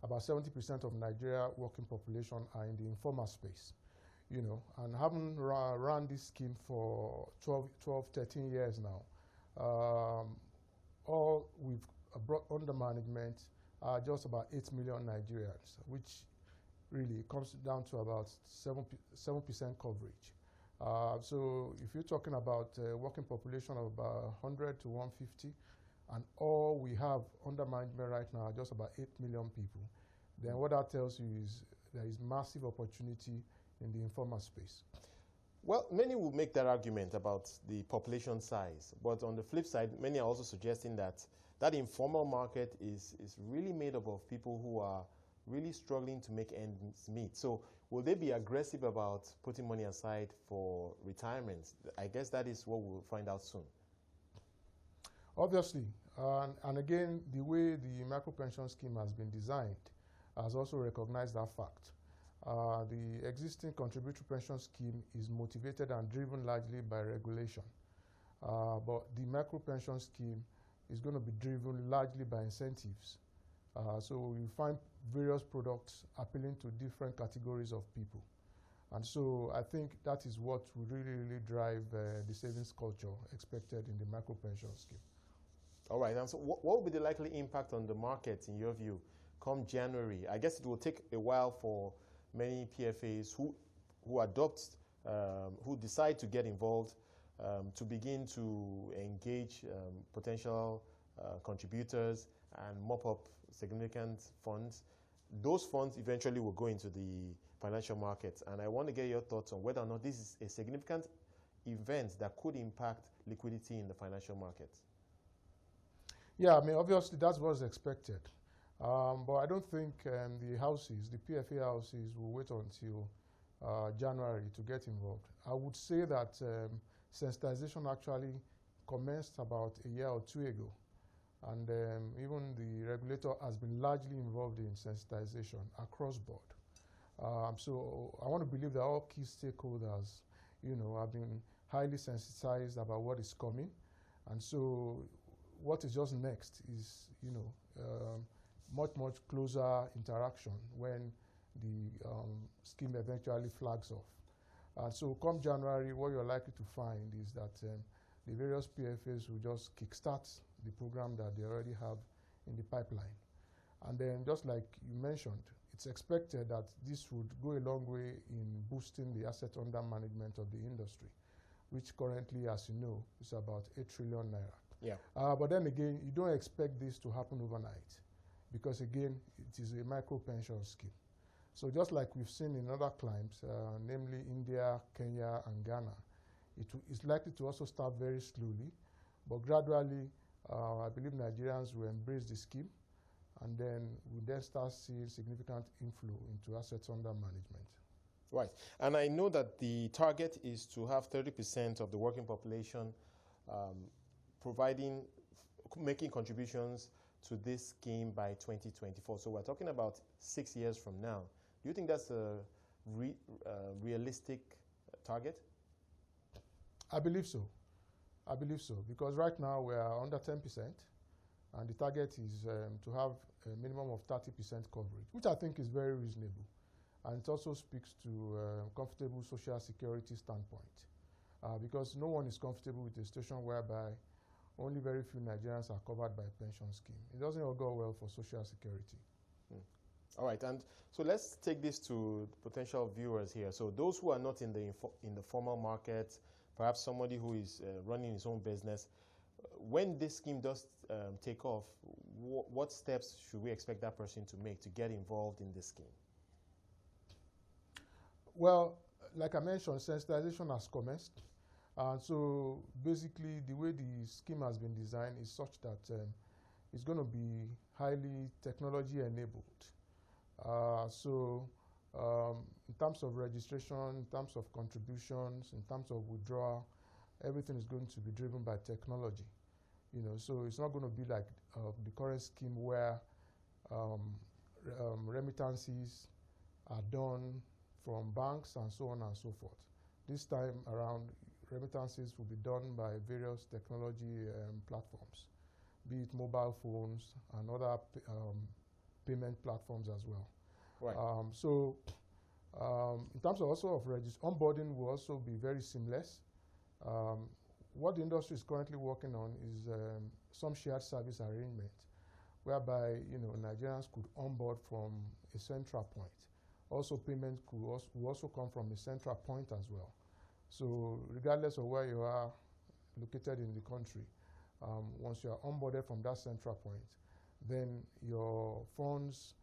about 70% of Nigeria working population are in the informal space, and having run this scheme for 12, 13 years now, all we've brought under management are just about 8 million Nigerians, which really comes down to about 7% coverage. So if you're talking about a working population of about 100 to 150, and all we have under management right now are just about 8 million people, then what that tells you is there is massive opportunity in the informal space. Well, many will make that argument about the population size, but on the flip side, many are also suggesting that that informal market is really made up of people who are really struggling to make ends meet. So will they be aggressive about putting money aside for retirement? I guess that is what we'll find out soon. Obviously, and again, the way the micro pension scheme has been designed has also recognized that fact. The existing contributory pension scheme is motivated and driven largely by regulation. But the micro pension scheme is going to be driven largely by incentives. So you find various products appealing to different categories of people. And so I think that is what will really drive the savings culture expected in the micro pension scheme. All right, and so what will be the likely impact on the market, in your view, come January? I guess it will take a while for many PFAs who adopt, who decide to get involved, to begin to engage potential contributors and mop up significant funds. Those funds eventually will go into the financial markets. And I want to get your thoughts on whether or not this is a significant event that could impact liquidity in the financial markets. Yeah, I mean, obviously that's what's expected. But I don't think the houses, the PFA houses, will wait until January to get involved. I would say that sensitization actually commenced about a year or two ago. And even the regulator has been largely involved in sensitization across board. So I want to believe that all key stakeholders, have been highly sensitized about what is coming. And so what is just next is, much closer interaction when the scheme eventually flags off. And so come January, what you're likely to find is that the various PFAs will just kickstart the program that they already have in the pipeline. And then just like you mentioned, it's expected that this would go a long way in boosting the asset under management of the industry, which currently, as you know, is about 8 trillion naira. Yeah. But then again, you don't expect this to happen overnight because, again, it is a micro pension scheme. So just like we've seen in other climes, namely India, Kenya, and Ghana, it is likely to also start very slowly, but gradually, I believe Nigerians will embrace the scheme, and then we'll then start seeing significant inflow into assets under management. Right. And I know that the target is to have 30% of the working population making contributions to this scheme by 2024. So we're talking about 6 years from now. Do you think that's a realistic target? I believe so. I believe so, because right now we are under 10%, and the target is to have a minimum of 30% coverage, which I think is very reasonable. And it also speaks to a comfortable social security standpoint, because no one is comfortable with a situation whereby only very few Nigerians are covered by a pension scheme. It doesn't all go well for social security. All right, and so let's take this to potential viewers here. So those who are not in the formal market, perhaps somebody who is running his own business, when this scheme does take off, what steps should we expect that person to make to get involved in this scheme? Well, like I mentioned, sensitization has commenced. So basically, the way the scheme has been designed is such that it's going to be highly technology enabled. In terms of registration, in terms of contributions, in terms of withdrawal, everything is going to be driven by technology. So it's not going to be like the current scheme where remittances are done from banks and so on and so forth. This time around, remittances will be done by various technology platforms, be it mobile phones and other payment platforms as well. Right. In terms of also of onboarding will also be very seamless. What the industry is currently working on is some shared service arrangement, whereby Nigerians could onboard from a central point. Also, payment will also come from a central point as well. So, regardless of where you are located in the country, once you are onboarded from that central point, then your funds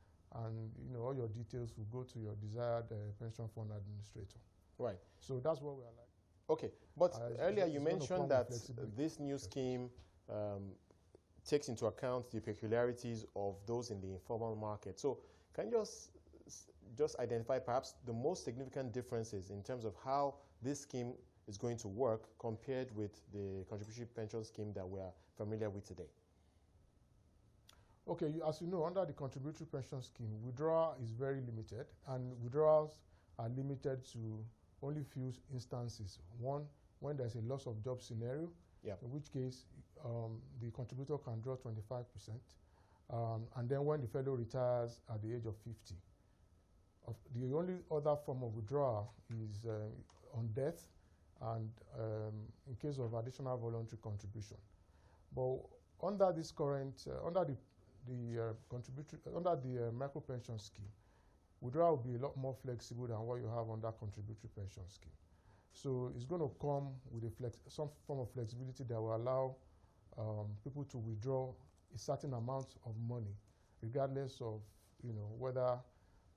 and all your details will go to your desired pension fund administrator. Right. So that's what we are like. Okay, but earlier you mentioned that this new scheme takes into account the peculiarities of those in the informal market. So can you just identify perhaps the most significant differences in terms of how this scheme is going to work compared with the contributory pension scheme that we are familiar with today? Okay, as you know, under the contributory pension scheme, withdrawal is very limited, and withdrawals are limited to only few instances. One, when there's a loss of job scenario, in which case the contributor can draw 25%, and then when the fellow retires at the age of 50. The only other form of withdrawal is on death and in case of additional voluntary contribution. But under this current, under the micro pension scheme, withdrawal will be a lot more flexible than what you have under contributory pension scheme. So it's going to come with some form of flexibility that will allow people to withdraw a certain amount of money, regardless of whether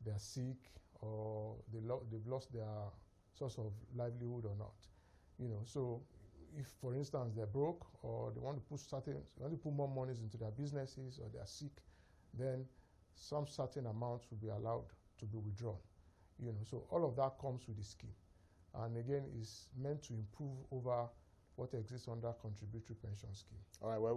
they're sick or they've lost their source of livelihood or not. So if, for instance, they're broke or they want to put more monies into their businesses, or they're sick, then some certain amounts will be allowed to be withdrawn. So all of that comes with the scheme, and again is meant to improve over what exists under contributory pension scheme. All right. Well,